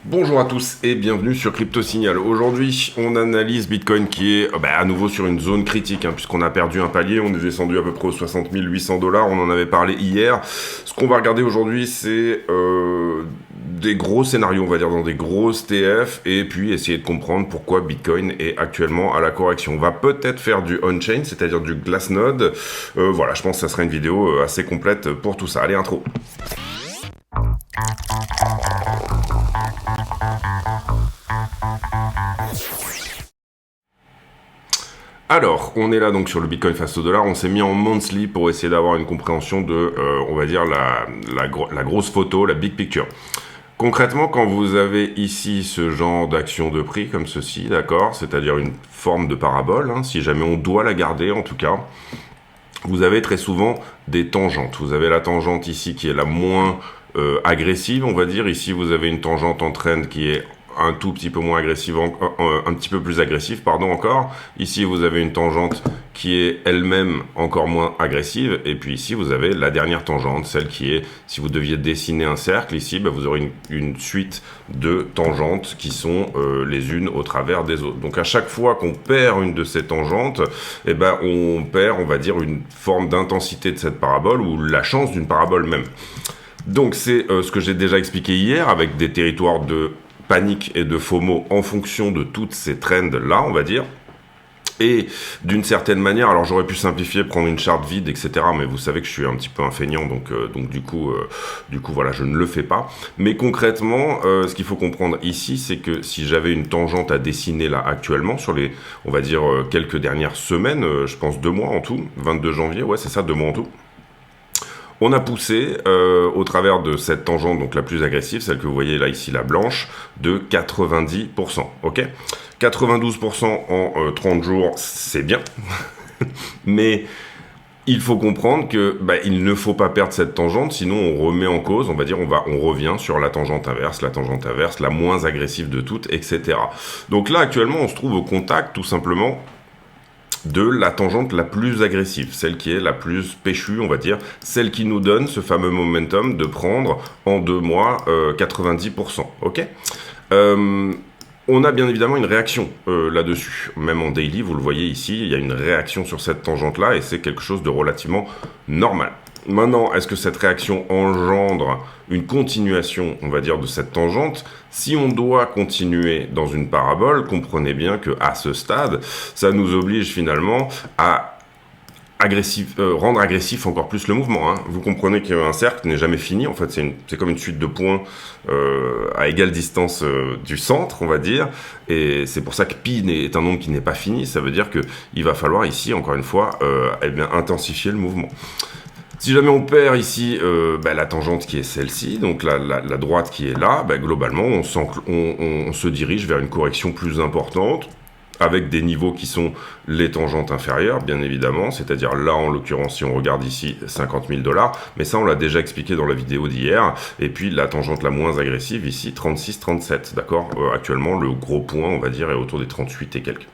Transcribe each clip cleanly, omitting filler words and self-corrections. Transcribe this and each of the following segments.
Bonjour à tous et bienvenue sur Crypto Signal. Aujourd'hui, on analyse Bitcoin qui est à nouveau sur une zone critique, puisqu'on a perdu un palier, on est descendu à peu près aux 60 800 $, on en avait parlé hier. Ce qu'on va regarder aujourd'hui, c'est des gros scénarios, on va dire, dans des grosses TF, et puis essayer de comprendre pourquoi Bitcoin est actuellement à la correction. On va peut-être faire du on-chain, c'est-à-dire du Glassnode. Voilà, je pense que ça sera une vidéo assez complète pour tout ça. Allez, intro. Alors, on est là donc sur le Bitcoin face au dollar, on s'est mis en monthly pour essayer d'avoir une compréhension de, on va dire, la grosse photo, la big picture. Concrètement, quand vous avez ici ce genre d'action de prix comme ceci, d'accord, c'est-à-dire une forme de parabole, si jamais on doit la garder en tout cas, vous avez très souvent des tangentes. Vous avez la tangente ici qui est la moins agressive, on va dire. Ici, vous avez une tangente en trend qui est un tout petit peu moins agressive, un petit peu plus agressive, pardon, encore. Ici, vous avez une tangente qui est elle-même encore moins agressive. Et puis ici, vous avez la dernière tangente, celle qui est, si vous deviez dessiner un cercle, ici, vous aurez une suite de tangentes qui sont les unes au travers des autres. Donc à chaque fois qu'on perd une de ces tangentes, on perd, on va dire, une forme d'intensité de cette parabole ou la chance d'une parabole même. Donc c'est ce que j'ai déjà expliqué hier avec des territoires de panique et de FOMO en fonction de toutes ces trends-là, on va dire. Et d'une certaine manière, alors j'aurais pu simplifier, prendre une charte vide, etc. Mais vous savez que je suis un petit peu un feignant, donc du coup, voilà, je ne le fais pas. Mais concrètement, ce qu'il faut comprendre ici, c'est que si j'avais une tangente à dessiner là actuellement sur les, on va dire quelques dernières semaines, je pense 2 mois en tout, 22 janvier, ouais c'est ça, 2 mois en tout. On a poussé au travers de cette tangente, donc la plus agressive, celle que vous voyez là ici, la blanche, de 90%. Ok, 92% en 30 jours, c'est bien. Mais il faut comprendre que il ne faut pas perdre cette tangente, sinon on remet en cause, on va dire, on revient sur la tangente inverse, la moins agressive de toutes, etc. Donc là, actuellement, on se trouve au contact, tout simplement, de la tangente la plus agressive, celle qui est la plus péchue, on va dire, celle qui nous donne ce fameux momentum de prendre en 2 mois 90%, ok. On a bien évidemment une réaction là-dessus, même en daily, vous le voyez ici, il y a une réaction sur cette tangente-là, et c'est quelque chose de relativement normal. Maintenant, est-ce que cette réaction engendre une continuation, on va dire, de cette tangente? Si on doit continuer dans une parabole, comprenez bien qu'à ce stade, ça nous oblige finalement à rendre agressif encore plus le mouvement. Vous comprenez qu'un cercle n'est jamais fini. En fait, c'est comme une suite de points à égale distance du centre, on va dire. Et c'est pour ça que pi est un nombre qui n'est pas fini. Ça veut dire qu'il va falloir ici, encore une fois, intensifier le mouvement. Si jamais on perd ici la tangente qui est celle-ci, donc la droite qui est là, globalement, on se dirige vers une correction plus importante, avec des niveaux qui sont les tangentes inférieures, bien évidemment, c'est-à-dire là, en l'occurrence, si on regarde ici, 50 000 $, mais ça, on l'a déjà expliqué dans la vidéo d'hier, et puis la tangente la moins agressive, ici, 36-37, d'accord. Actuellement, le gros point, on va dire, est autour des 38 et quelques.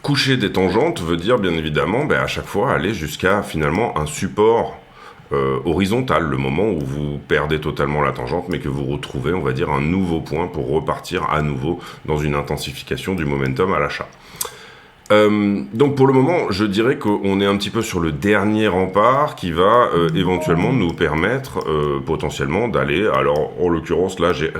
Coucher des tangentes veut dire, bien évidemment, à chaque fois, aller jusqu'à, finalement, un support horizontal, le moment où vous perdez totalement la tangente, mais que vous retrouvez, on va dire, un nouveau point pour repartir à nouveau dans une intensification du momentum à l'achat. Donc pour le moment, je dirais qu'on est un petit peu sur le dernier rempart qui va éventuellement nous permettre potentiellement d'aller, alors en l'occurrence là j'ai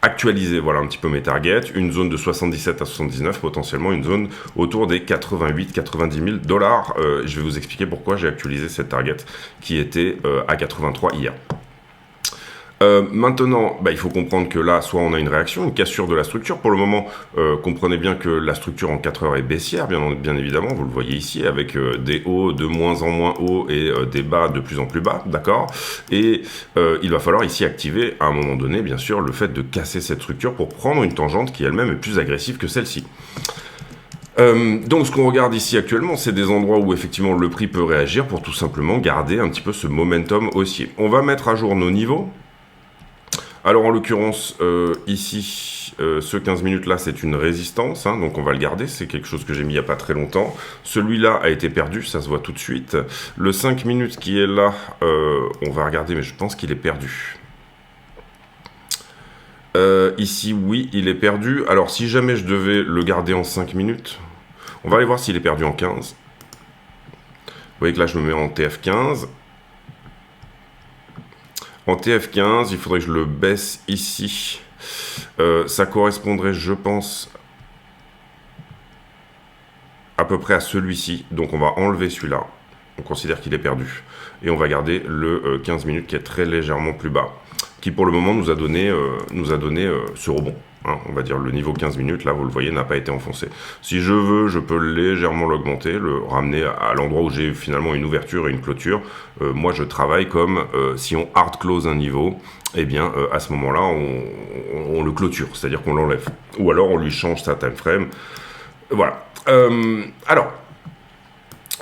actualisé un petit peu mes targets, une zone de 77 à 79, potentiellement une zone autour des 88-90 000 $. Je vais vous expliquer pourquoi j'ai actualisé cette target qui était à 83 hier. Maintenant, il faut comprendre que là, soit on a une réaction, une cassure de la structure. Pour le moment, comprenez bien que la structure en 4 heures est baissière, bien évidemment. Vous le voyez ici, avec des hauts de moins en moins hauts et des bas de plus en plus bas, d'accord. Et il va falloir ici activer, à un moment donné, bien sûr, le fait de casser cette structure pour prendre une tangente qui elle-même est plus agressive que celle-ci. Donc ce qu'on regarde ici actuellement, c'est des endroits où effectivement le prix peut réagir pour tout simplement garder un petit peu ce momentum haussier. On va mettre à jour nos niveaux. Alors en l'occurrence, ici, ce 15 minutes là, c'est une résistance, hein, donc on va le garder, c'est quelque chose que j'ai mis il n'y a pas très longtemps. Celui-là a été perdu, ça se voit tout de suite. Le 5 minutes qui est là, on va regarder, mais je pense qu'il est perdu. Ici, oui, il est perdu. Alors si jamais je devais le garder en 5 minutes, on va aller voir s'il est perdu en 15. Vous voyez que là, je me mets en TF15. En TF15, il faudrait que je le baisse ici. Ça correspondrait, je pense, à peu près à celui-ci. Donc on va enlever celui-là. On considère qu'il est perdu. Et on va garder le 15 minutes qui est très légèrement plus bas. Qui pour le moment nous a donné ce rebond. Hein, on va dire le niveau 15 minutes, là vous le voyez, n'a pas été enfoncé. Si je veux, je peux légèrement l'augmenter, le ramener à l'endroit où j'ai finalement une ouverture et une clôture. Moi je travaille comme si on hard close un niveau, eh bien à ce moment-là on le clôture, c'est-à-dire qu'on l'enlève. Ou alors on lui change sa time frame. Voilà. Alors,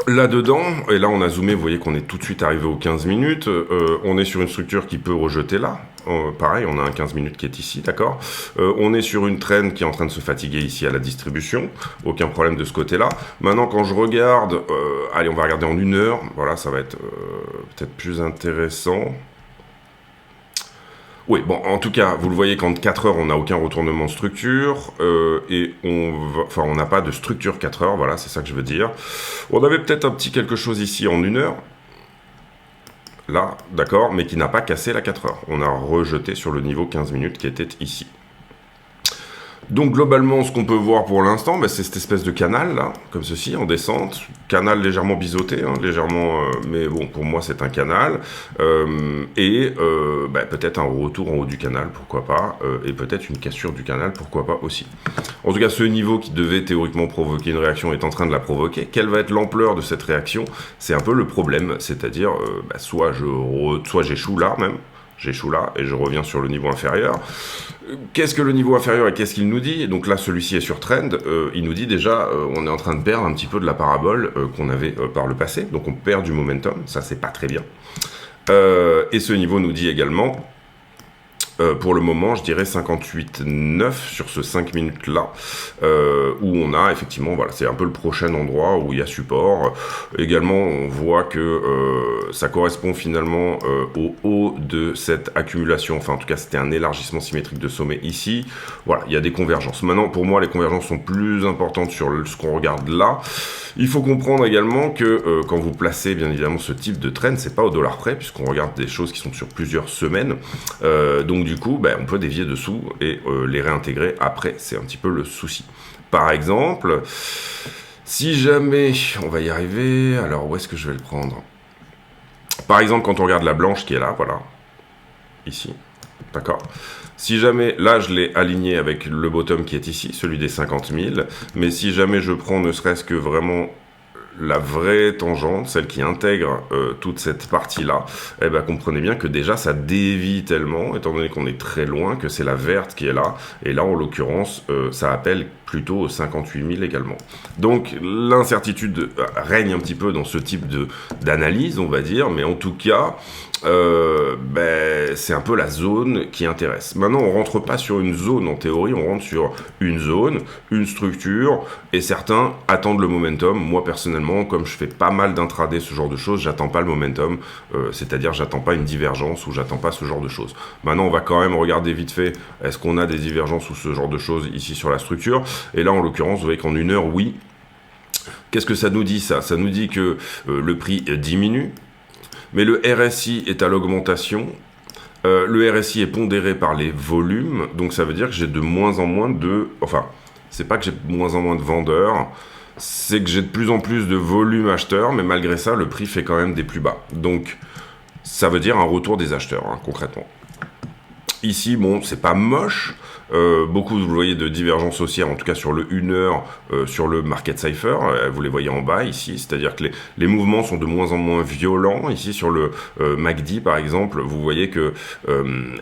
là-dedans, et là on a zoomé, vous voyez qu'on est tout de suite arrivé aux 15 minutes, on est sur une structure qui peut rejeter là, pareil, on a un 15 minutes qui est ici, d'accord. On est sur une trend qui est en train de se fatiguer ici à la distribution, aucun problème de ce côté-là. Maintenant quand je regarde, allez on va regarder en 1 heure, voilà ça va être peut-être plus intéressant. Oui, bon, en tout cas, vous le voyez qu'en 4 heures, on n'a aucun retournement de structure, et on n'a pas de structure 4 heures, voilà, c'est ça que je veux dire. On avait peut-être un petit quelque chose ici en 1 heure, là, d'accord, mais qui n'a pas cassé la 4 heures. On a rejeté sur le niveau 15 minutes qui était ici. Donc globalement, ce qu'on peut voir pour l'instant, bah, c'est cette espèce de canal là, comme ceci, en descente. Canal légèrement biseauté, hein, légèrement, mais bon, pour moi c'est un canal. Bah, peut-être un retour en haut du canal, pourquoi pas, et peut-être une cassure du canal, pourquoi pas aussi. En tout cas, ce niveau qui devait théoriquement provoquer une réaction est en train de la provoquer. Quelle va être l'ampleur de cette réaction? C'est un peu le problème, c'est-à-dire, bah, soit j'échoue là même. J'échoue là et je reviens sur le niveau inférieur. Qu'est-ce que le niveau inférieur et qu'est-ce qu'il nous dit? Donc là, celui-ci est sur trend. Il nous dit déjà, on est en train de perdre un petit peu de la parabole qu'on avait par le passé. Donc on perd du momentum, ça c'est pas très bien. Et ce niveau nous dit également, pour le moment, je dirais 58,9 sur ce 5 minutes-là, où on a effectivement, voilà, c'est un peu le prochain endroit où il y a support. Également, on voit que ça correspond finalement au haut de cette accumulation, enfin en tout cas, c'était un élargissement symétrique de sommet ici. Voilà, il y a des convergences. Maintenant, pour moi, les convergences sont plus importantes sur ce qu'on regarde là. Il faut comprendre également que quand vous placez bien évidemment ce type de trend, c'est pas au dollar près, puisqu'on regarde des choses qui sont sur plusieurs semaines. Donc du coup, ben, on peut dévier dessous et les réintégrer après, c'est un petit peu le souci. Par exemple, si jamais, on va y arriver, alors où est-ce que je vais le prendre? Par exemple, quand on regarde la blanche qui est là, voilà, ici, d'accord. Si jamais, là je l'ai aligné avec le bottom qui est ici, celui des 50 000, mais si jamais je prends ne serait-ce que vraiment la vraie tangente, celle qui intègre toute cette partie-là, eh ben, comprenez bien que déjà ça dévie tellement, étant donné qu'on est très loin, que c'est la verte qui est là, et là en l'occurrence ça appelle plutôt 58 000 également. Donc l'incertitude règne un petit peu dans ce type d'analyse, on va dire, mais en tout cas, ben, c'est un peu la zone qui intéresse. Maintenant, on rentre pas sur une zone en théorie, on rentre sur une zone, une structure, et certains attendent le momentum. Moi, personnellement, comme je fais pas mal d'intraday, ce genre de choses, j'attends pas le momentum, c'est-à-dire j'attends pas une divergence ou j'attends pas ce genre de choses. Maintenant, on va quand même regarder vite fait, est-ce qu'on a des divergences ou ce genre de choses ici sur la structure, et là, en l'occurrence, vous voyez qu'en 1 heure, oui. Qu'est-ce que ça nous dit, ça? Ça nous dit que le prix diminue, mais le RSI est à l'augmentation. Le RSI est pondéré par les volumes, donc ça veut dire que j'ai de moins en moins de... Enfin, c'est pas que j'ai de moins en moins de vendeurs, c'est que j'ai de plus en plus de volume acheteurs, mais malgré ça, le prix fait quand même des plus bas. Donc, ça veut dire un retour des acheteurs, hein, concrètement. Ici, bon, c'est pas moche. Beaucoup, vous le voyez, de divergence haussière, en tout cas sur le 1 heure, sur le market cipher, vous les voyez en bas ici, c'est-à-dire que les mouvements sont de moins en moins violents. Ici sur le MACD par exemple, vous voyez que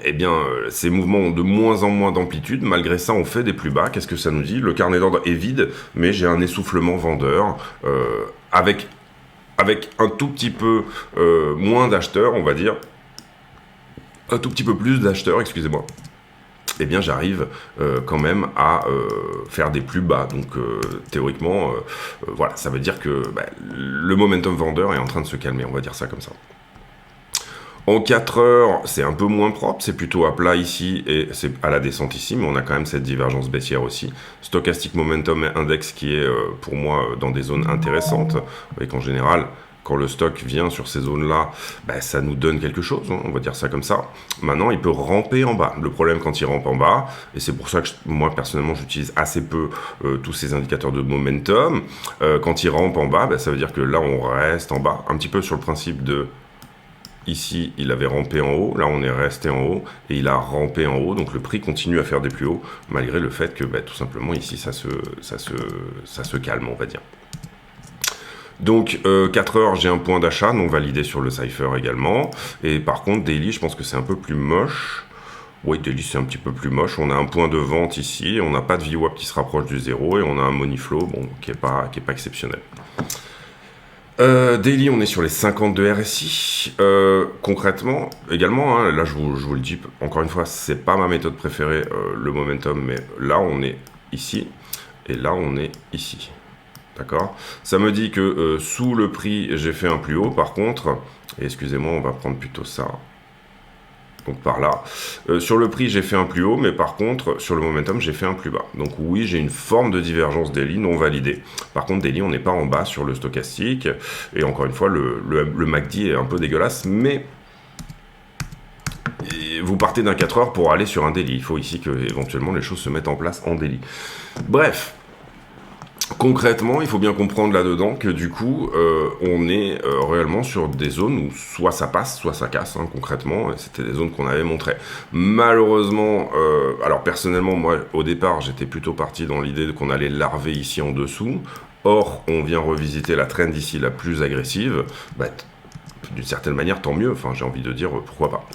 eh bien, ces mouvements ont de moins en moins d'amplitude, malgré ça on fait des plus bas. Qu'est-ce que ça nous dit? Le carnet d'ordre est vide, mais j'ai un essoufflement vendeur avec un tout petit peu moins d'acheteurs, on va dire. un tout petit peu plus d'acheteurs, excusez-moi, eh bien j'arrive quand même à faire des plus bas. Donc théoriquement, voilà, ça veut dire que le momentum vendeur est en train de se calmer, on va dire ça comme ça. En 4 heures, c'est un peu moins propre, c'est plutôt à plat ici et c'est à la descente ici, mais on a quand même cette divergence baissière aussi. Stochastic Momentum Index qui est pour moi dans des zones intéressantes. Vous voyez qu'en général, quand le stock vient sur ces zones-là, ça nous donne quelque chose, hein, on va dire ça comme ça. Maintenant, il peut ramper en bas. Le problème quand il rampe en bas, et c'est pour ça que moi personnellement j'utilise assez peu tous ces indicateurs de momentum, quand il rampe en bas, ça veut dire que là on reste en bas, un petit peu sur le principe de... Ici, il avait rampé en haut, là on est resté en haut, et il a rampé en haut, donc le prix continue à faire des plus hauts, malgré le fait que tout simplement ici ça se calme, on va dire. Donc 4 heures, j'ai un point d'achat non validé sur le Cypher également, et par contre Daily, je pense que c'est un peu plus moche. Oui, Daily c'est un petit peu plus moche, on a un point de vente ici, on n'a pas de VWAP qui se rapproche du zéro, et on a un money flow qui est pas exceptionnel. Daily, on est sur les 52 RSI. Concrètement, également, hein, là je vous le dis, encore une fois, c'est pas ma méthode préférée, le momentum, mais là on est ici, et là on est ici. D'accord? Ça me dit que sous le prix, j'ai fait un plus haut, par contre, et excusez-moi, on va prendre plutôt ça. Donc par là. Sur le prix, j'ai fait un plus haut, mais par contre, sur le momentum, j'ai fait un plus bas. Donc oui, j'ai une forme de divergence daily non validée. Par contre, daily, on n'est pas en bas sur le stochastique. Et encore une fois, le MACD est un peu dégueulasse, mais vous partez d'un 4 heures pour aller sur un daily. Il faut ici que éventuellement les choses se mettent en place en daily. Bref. Concrètement, il faut bien comprendre là-dedans que du coup, on est réellement sur des zones où soit ça passe, soit ça casse, hein, concrètement. C'était des zones qu'on avait montrées. Malheureusement, alors personnellement, moi, au départ, j'étais plutôt parti dans l'idée qu'on allait larver ici en dessous. Or, on vient revisiter la trend ici la plus agressive. D'une certaine manière, tant mieux. Enfin, j'ai envie de dire, pourquoi pas.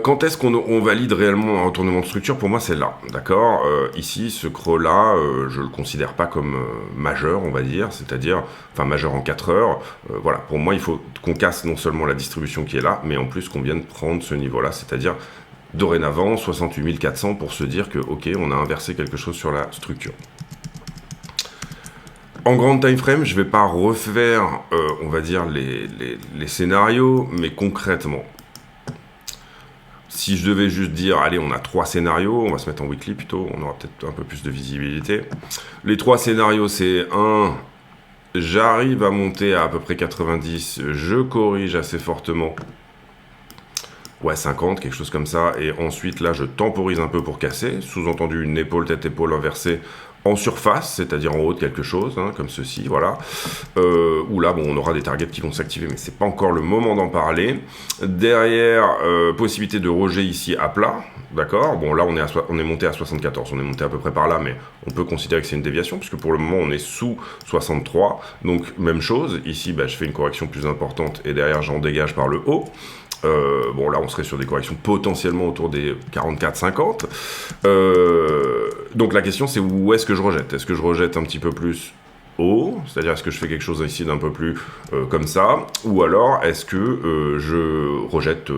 Quand est-ce qu'on valide réellement un retournement de structure? Pour moi, c'est là, d'accord. Ici, ce creux-là, je le considère pas comme majeur, on va dire, c'est-à-dire, enfin, majeur en 4 heures. Voilà, pour moi, il faut qu'on casse non seulement la distribution qui est là, mais en plus qu'on vienne prendre ce niveau-là, c'est-à-dire, dorénavant, 68 400 pour se dire que, ok, on a inversé quelque chose sur la structure. En grande time frame, je vais pas refaire, on va dire, les scénarios, mais concrètement, si je devais juste dire, allez, on a 3 scénarios, on va se mettre en weekly plutôt, on aura peut-être un peu plus de visibilité. Les 3 scénarios, c'est 1, j'arrive à monter à peu près 90, je corrige assez fortement. Ouais, 50, quelque chose comme ça. Et ensuite, là, je temporise un peu pour casser. Sous-entendu, une épaule, tête-épaule inversée en surface, c'est-à-dire en haut de quelque chose, hein, comme ceci, voilà. Où là, on aura des targets qui vont s'activer, mais c'est pas encore le moment d'en parler. Derrière, possibilité de rejet ici à plat, d'accord. Bon, là, on est monté à 74, on est monté à peu près par là, mais on peut considérer que c'est une déviation, puisque pour le moment, on est sous 63. Donc, même chose. Ici, je fais une correction plus importante, et derrière, j'en dégage par le haut. Bon, là, on serait sur des corrections potentiellement autour des 44-50. Donc, la question, c'est où est-ce que je rejette? Est-ce que je rejette un petit peu plus haut? C'est-à-dire, est-ce que je fais quelque chose ici d'un peu plus comme ça? Ou alors, est-ce que je rejette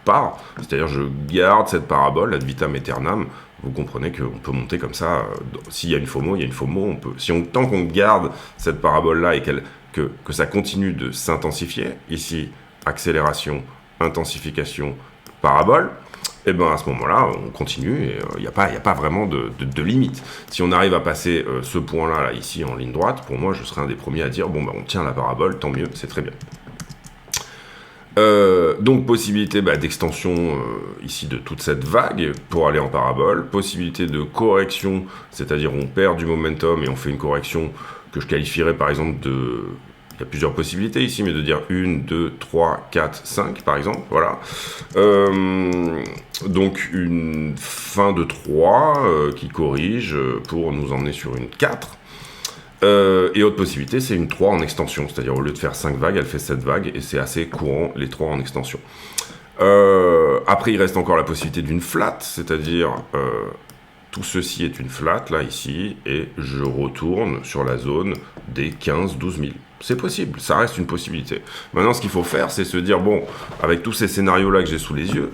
pas? C'est-à-dire, je garde cette parabole ad vitam aeternam. Vous comprenez qu'on peut monter comme ça. S'il y a une FOMO, il y a une FOMO. On peut, tant qu'on garde cette parabole-là et que ça continue de s'intensifier, ici, accélération, intensification, parabole, et à ce moment-là, on continue et il n'y a pas vraiment de limite. Si on arrive à passer ce point-là, là, ici, en ligne droite, pour moi, je serai un des premiers à dire, on tient la parabole, tant mieux, c'est très bien. Donc, possibilité d'extension ici de toute cette vague pour aller en parabole, possibilité de correction, c'est-à-dire on perd du momentum et on fait une correction que je qualifierais par exemple de... Il y a plusieurs possibilités ici, mais de dire 1, 2, 3, 4, 5 par exemple, voilà. Donc une fin de 3 qui corrige pour nous emmener sur une 4. Et autre possibilité, c'est une 3 en extension, c'est-à-dire au lieu de faire 5 vagues, elle fait 7 vagues, et c'est assez courant les 3 en extension. Après, il reste encore la possibilité d'une flat, c'est-à-dire... tout ceci est une flat, là, ici, et je retourne sur la zone des 15-12 000. C'est possible, ça reste une possibilité. Maintenant, ce qu'il faut faire, c'est se dire, bon, avec tous ces scénarios-là que j'ai sous les yeux,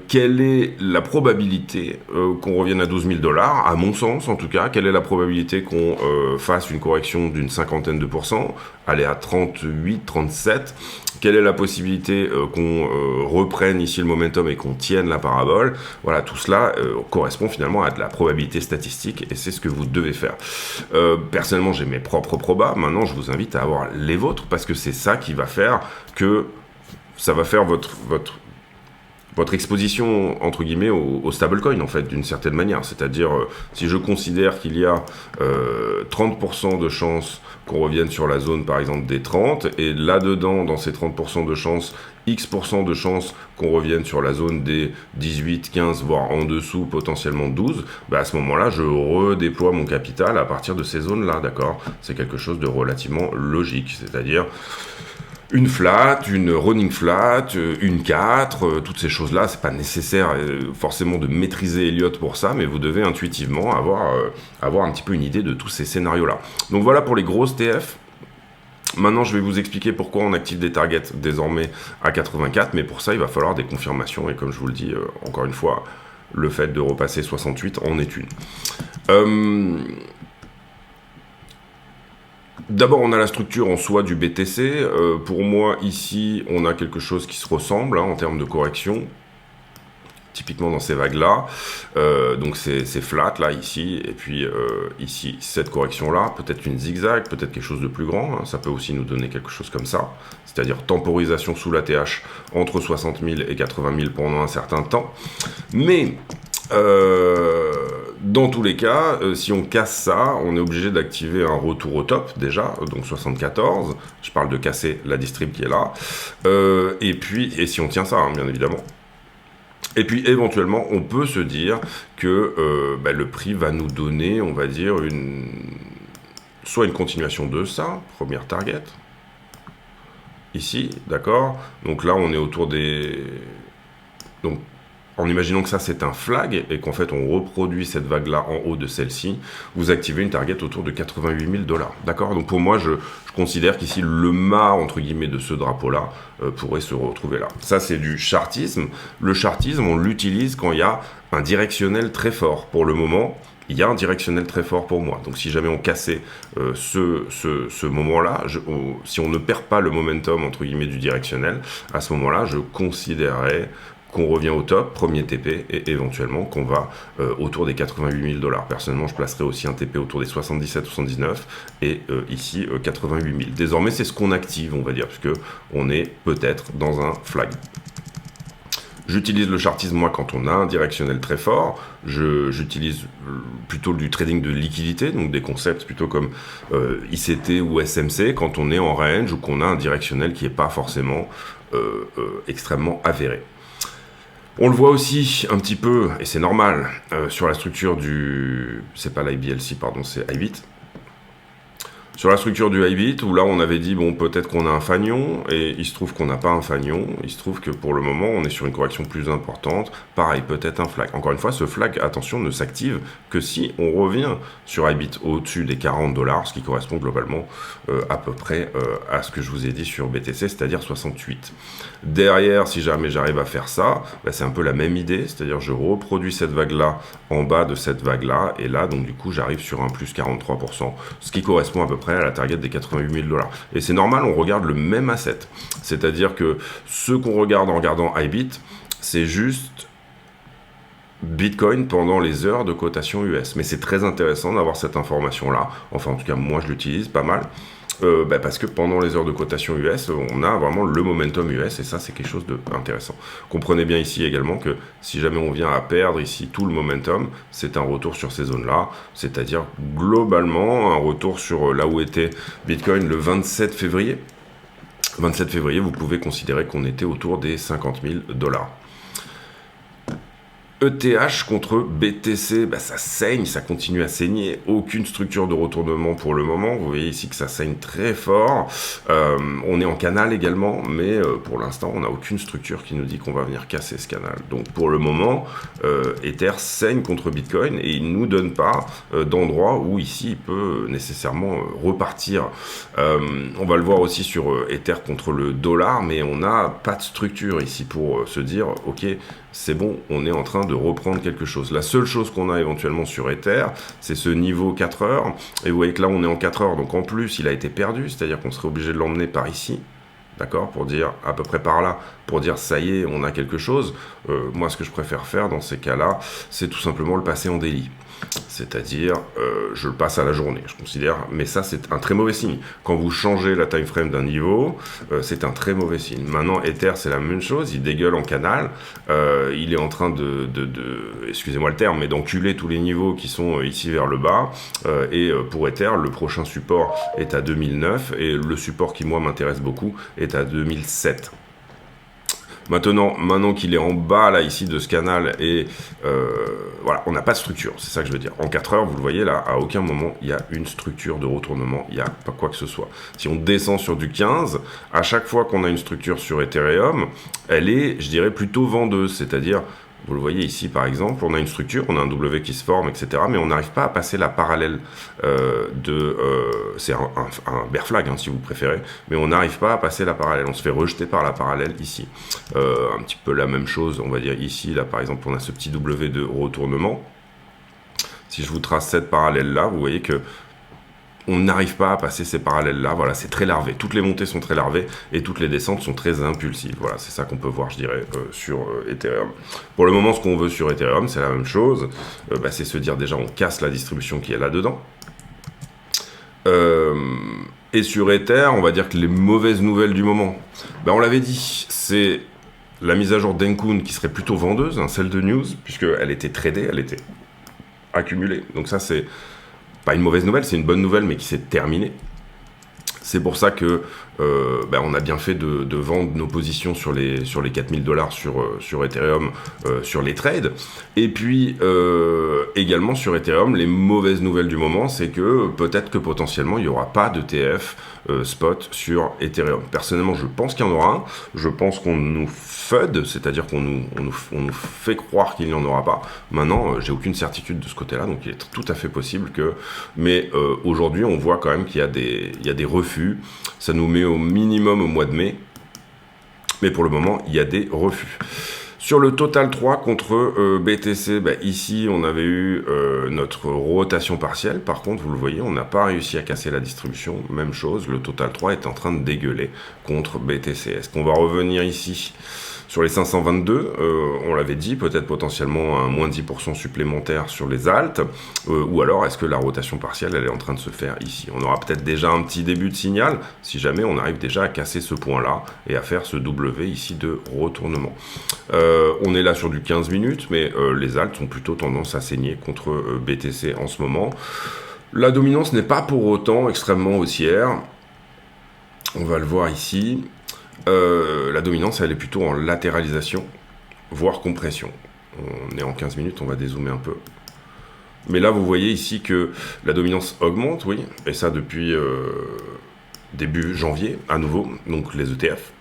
quelle est la probabilité qu'on revienne à 12 000 $, à mon sens en tout cas, quelle est la probabilité qu'on fasse une correction d'une cinquantaine de pourcents, aller à 38, 37, quelle est la possibilité qu'on reprenne ici le momentum et qu'on tienne la parabole. Voilà, tout cela correspond finalement à de la probabilité statistique et c'est ce que vous devez faire. Personnellement, j'ai mes propres probas. Maintenant, je vous invite à avoir les vôtres parce que c'est ça qui va faire que ça va faire votre exposition, entre guillemets, au stablecoin, en fait, d'une certaine manière. C'est-à-dire, si je considère qu'il y a 30% de chances qu'on revienne sur la zone, par exemple, des 30, et là-dedans, dans ces 30% de chances, X% de chances qu'on revienne sur la zone des 18, 15, voire en dessous, potentiellement 12, bah à ce moment-là, je redéploie mon capital à partir de ces zones-là, d'accord ? C'est quelque chose de relativement logique, c'est-à-dire une flat, une running flat, une 4, toutes ces choses-là, c'est pas nécessaire forcément de maîtriser Elliott pour ça, mais vous devez intuitivement avoir un petit peu une idée de tous ces scénarios-là. Donc voilà pour les grosses TF. Maintenant, je vais vous expliquer pourquoi on active des targets désormais à 84, mais pour ça, il va falloir des confirmations, et comme je vous le dis, encore une fois, le fait de repasser 68 en est une. D'abord, on a la structure en soi du BTC. Pour moi, ici, on a quelque chose qui se ressemble en termes de correction. Typiquement dans ces vagues-là. Donc, c'est flat, là, ici. Et puis, ici, cette correction-là. Peut-être une zigzag, peut-être quelque chose de plus grand. Ça peut aussi nous donner quelque chose comme ça. C'est-à-dire temporisation sous la TH entre 60 000 et 80 000 pendant un certain temps. Mais dans tous les cas, si on casse ça, on est obligé d'activer un retour au top déjà, donc 74. Je parle de casser la distrib qui est là. Et si on tient ça, bien évidemment. Et puis éventuellement, on peut se dire que le prix va nous donner, on va dire, soit une continuation de ça, première target, ici, d'accord. Donc là, on est autour des... Donc, en imaginant que ça c'est un flag et qu'en fait on reproduit cette vague là en haut de celle-ci, vous activez une target autour de 88 000 $. D'accord ? Donc pour moi, je considère qu'ici le mât entre guillemets de ce drapeau là pourrait se retrouver là. Ça c'est du chartisme. Le chartisme, on l'utilise quand il y a un directionnel très fort. Pour le moment, il y a un directionnel très fort pour moi. Donc si jamais on cassait ce moment-là, si on ne perd pas le momentum entre guillemets du directionnel, à ce moment-là, je considérerais qu'on revient au top, premier TP, et éventuellement qu'on va autour des 88 000 $. Personnellement, je placerai aussi un TP autour des 77-79, et ici, 88 000. Désormais, c'est ce qu'on active, on va dire, puisque on est peut-être dans un flag. J'utilise le chartisme, moi, quand on a un directionnel très fort. J'utilise plutôt du trading de liquidité, donc des concepts plutôt comme ICT ou SMC, quand on est en range ou qu'on a un directionnel qui n'est pas forcément extrêmement avéré. On le voit aussi un petit peu, et c'est normal, sur la structure du... C'est pas l'IBLC, pardon, c'est iBit. Sur la structure du iBit, où là on avait dit, bon, peut-être qu'on a un fanion, et il se trouve qu'on n'a pas un fanion, il se trouve que pour le moment on est sur une correction plus importante, pareil, peut-être un flag. Encore une fois, ce flag, attention, ne s'active que si on revient sur iBit au-dessus des 40 $, ce qui correspond globalement à peu près à ce que je vous ai dit sur BTC, c'est-à-dire 68. Derrière, si jamais j'arrive à faire ça, c'est un peu la même idée, c'est-à-dire je reproduis cette vague-là en bas de cette vague-là, et là, donc du coup, j'arrive sur un plus 43%, ce qui correspond à peu près à la target des 88 000 $. Et c'est normal, on regarde le même asset. C'est-à-dire que ce qu'on regarde en regardant iBit, c'est juste Bitcoin pendant les heures de cotation US. Mais c'est très intéressant d'avoir cette information-là. Enfin, en tout cas, moi, je l'utilise pas mal. Parce que pendant les heures de cotation US, on a vraiment le momentum US et ça c'est quelque chose d'intéressant. Comprenez bien ici également que si jamais on vient à perdre ici tout le momentum, c'est un retour sur ces zones-là, c'est-à-dire globalement un retour sur là où était Bitcoin le 27 février. 27 février, vous pouvez considérer qu'on était autour des 50 000 $. ETH contre BTC, bah ça saigne, ça continue à saigner, aucune structure de retournement pour le moment, vous voyez ici que ça saigne très fort, on est en canal également, mais pour l'instant on n'a aucune structure qui nous dit qu'on va venir casser ce canal. Donc pour le moment, Ether saigne contre Bitcoin et il ne nous donne pas d'endroit où ici il peut nécessairement repartir. On va le voir aussi sur Ether contre le dollar, mais on n'a pas de structure ici pour se dire ok, c'est bon, on est en train de reprendre quelque chose. La seule chose qu'on a éventuellement sur Ether, c'est ce niveau 4 heures. Et vous voyez que là, on est en 4 heures. Donc en plus, il a été perdu. C'est-à-dire qu'on serait obligé de l'emmener par ici. D'accord, pour dire à peu près par là, pour dire ça y est, on a quelque chose. Moi, ce que je préfère faire dans ces cas-là, c'est tout simplement le passer en daily. C'est-à-dire, je le passe à la journée, je considère. Mais ça, c'est un très mauvais signe. Quand vous changez la time frame d'un niveau, c'est un très mauvais signe. Maintenant, Ether, c'est la même chose. Il dégueule en canal. Il est en train excusez-moi le terme, mais d'enculer tous les niveaux qui sont ici vers le bas. Et pour Ether, le prochain support est à 2009. Et le support qui, moi, m'intéresse beaucoup est à 2007. Maintenant qu'il est en bas, là, ici, de ce canal, et voilà, on n'a pas de structure, c'est ça que je veux dire. En 4 heures, vous le voyez, là, à aucun moment, il y a une structure de retournement, il n'y a pas quoi que ce soit. Si on descend sur du 15, à chaque fois qu'on a une structure sur Ethereum, elle est, je dirais, plutôt vendeuse, c'est-à-dire... Vous le voyez ici, par exemple, on a une structure, on a un W qui se forme, etc. Mais on n'arrive pas à passer la parallèle c'est un bear flag, hein, si vous préférez. Mais on n'arrive pas à passer la parallèle. On se fait rejeter par la parallèle ici. Un petit peu la même chose, on va dire ici. Là, par exemple, on a ce petit W de retournement. Si je vous trace cette parallèle-là, vous voyez que on n'arrive pas à passer ces parallèles-là. Voilà, c'est très larvé. Toutes les montées sont très larvées et toutes les descentes sont très impulsives. Voilà, c'est ça qu'on peut voir, je dirais, sur Ethereum. Pour le moment, ce qu'on veut sur Ethereum, c'est la même chose. C'est se dire déjà, on casse la distribution qui est là-dedans. Et sur Ether, on va dire que les mauvaises nouvelles du moment, on l'avait dit, c'est la mise à jour d'Enkun qui serait plutôt vendeuse, celle de news, puisqu'elle était tradée, elle était accumulée. Donc ça, c'est pas une mauvaise nouvelle, c'est une bonne nouvelle, mais qui s'est terminée. C'est pour ça que on a bien fait de vendre nos positions sur les $4000 sur Ethereum, sur les trades. Et puis, également sur Ethereum, les mauvaises nouvelles du moment, c'est que peut-être que potentiellement, il n'y aura pas d'ETF spot sur Ethereum. Personnellement, je pense qu'il y en aura un. Je pense qu'on nous FUD, c'est-à-dire qu'on nous fait croire qu'il n'y en aura pas. Maintenant, j'ai aucune certitude de ce côté-là, donc il est tout à fait possible que... Mais aujourd'hui, on voit quand même qu'il y a des refus. Ça nous met au minimum au mois de mai. Mais pour le moment, il y a des refus. Sur le Total 3 contre BTC, ici, on avait eu notre rotation partielle. Par contre, vous le voyez, on n'a pas réussi à casser la distribution. Même chose, le Total 3 est en train de dégueuler contre BTC. Est-ce qu'on va revenir ici sur les 522, on l'avait dit, peut-être potentiellement un moins 10% supplémentaire sur les alts, ou alors est-ce que la rotation partielle, elle est en train de se faire ici? On aura peut-être déjà un petit début de signal, si jamais on arrive déjà à casser ce point-là, et à faire ce W ici de retournement. On est là sur du 15 minutes, mais les alts ont plutôt tendance à saigner contre BTC en ce moment. La dominance n'est pas pour autant extrêmement haussière. On va le voir ici. La dominance, elle est plutôt en latéralisation, voire compression. On est en 15 minutes, on va dézoomer un peu. Mais là, vous voyez ici que la dominance augmente, oui, et ça depuis début janvier, à nouveau, donc les ETF.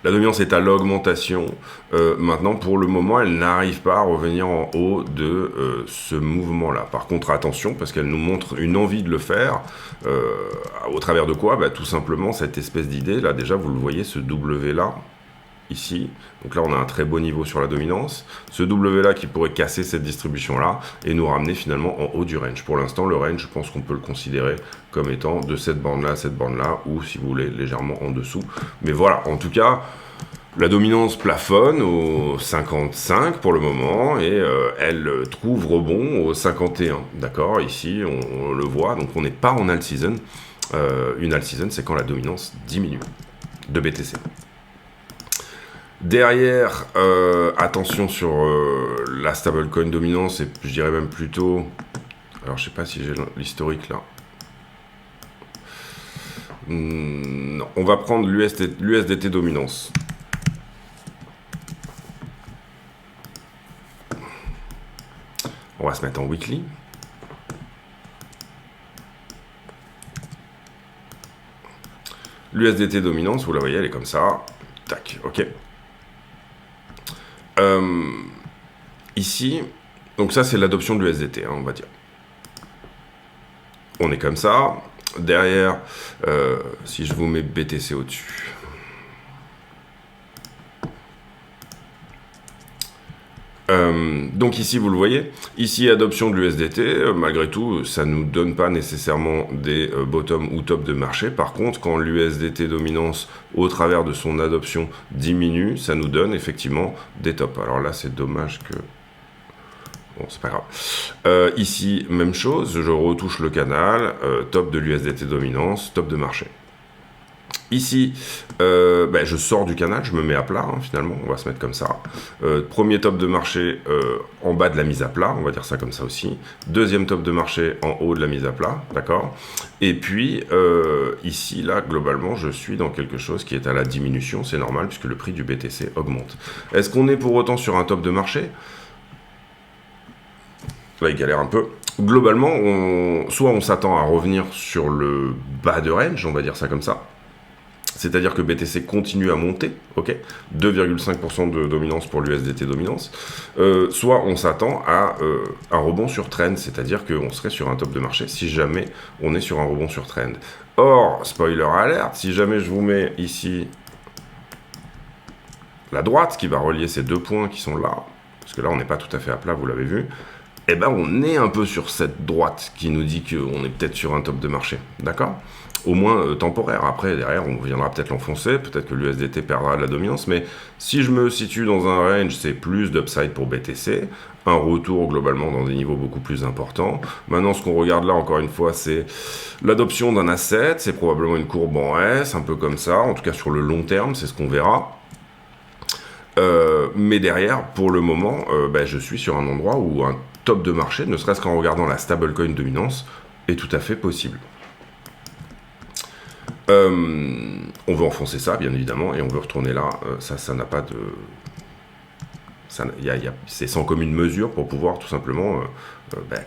La dominance est à l'augmentation. Maintenant, pour le moment, elle n'arrive pas à revenir en haut de ce mouvement-là. Par contre, attention, parce qu'elle nous montre une envie de le faire. Au travers de quoi? Tout simplement, cette espèce d'idée, là, déjà, vous le voyez, ce W-là, ici. Donc là, on a un très beau niveau sur la dominance. Ce W-là qui pourrait casser cette distribution-là et nous ramener finalement en haut du range. Pour l'instant, le range, je pense qu'on peut le considérer comme étant de cette bande-là à cette bande-là, ou si vous voulez, légèrement en dessous. Mais voilà, en tout cas, la dominance plafonne au 55 pour le moment et elle trouve rebond au 51. D'accord, ici, on le voit. Donc on n'est pas en alt season. Une alt season, c'est quand la dominance diminue de BTC. Derrière, attention sur la stablecoin dominance, et je dirais même plutôt... Alors, je sais pas si j'ai l'historique là. Non, on va prendre l'USDT dominance. va se mettre en weekly. L'USDT dominance, vous la voyez, elle est comme ça. Tac, ok. Ici, donc ça c'est l'adoption de l'USDT, hein, on va dire. On est comme ça. Derrière, si je vous mets BTC au-dessus. Donc ici, vous le voyez, ici, adoption de l'USDT, malgré tout, ça ne nous donne pas nécessairement des bottom ou top de marché. Par contre, quand l'USDT dominance au travers de son adoption diminue, ça nous donne effectivement des tops. Alors là, c'est dommage que... Bon, c'est pas grave. Ici, même chose, je retouche le canal, top de l'USDT dominance, top de marché. Ici, je sors du canal, je me mets à plat, hein, finalement, on va se mettre comme ça. Premier top de marché en bas de la mise à plat, on va dire ça comme ça aussi. Deuxième top de marché en haut de la mise à plat, d'accord. Et puis, ici, là, globalement, je suis dans quelque chose qui est à la diminution, c'est normal, puisque le prix du BTC augmente. Est-ce qu'on est pour autant sur un top de marché ? Là, il galère un peu. Globalement, soit on s'attend à revenir sur le bas de range, on va dire ça comme ça. C'est-à-dire que BTC continue à monter, ok, 2,5% de dominance pour l'USDT dominance. Soit on s'attend à un rebond sur trend, c'est-à-dire qu'on serait sur un top de marché si jamais on est sur un rebond sur trend. Or, spoiler alert, si jamais je vous mets ici la droite qui va relier ces deux points qui sont là, parce que là on n'est pas tout à fait à plat, vous l'avez vu, eh ben on est un peu sur cette droite qui nous dit qu'on est peut-être sur un top de marché, d'accord ? Au moins temporaire. Après, derrière, on viendra peut-être l'enfoncer, peut-être que l'USDT perdra de la dominance, mais si je me situe dans un range, c'est plus d'upside pour BTC, un retour globalement dans des niveaux beaucoup plus importants. Maintenant, ce qu'on regarde là, encore une fois, c'est l'adoption d'un asset, c'est probablement une courbe en S, un peu comme ça, en tout cas sur le long terme, c'est ce qu'on verra. Mais derrière, pour le moment, je suis sur un endroit où un top de marché, ne serait-ce qu'en regardant la stablecoin dominance, est tout à fait possible. On veut enfoncer ça, bien évidemment, et on veut retourner là. Ça n'a pas de... c'est sans commune mesure pour pouvoir tout simplement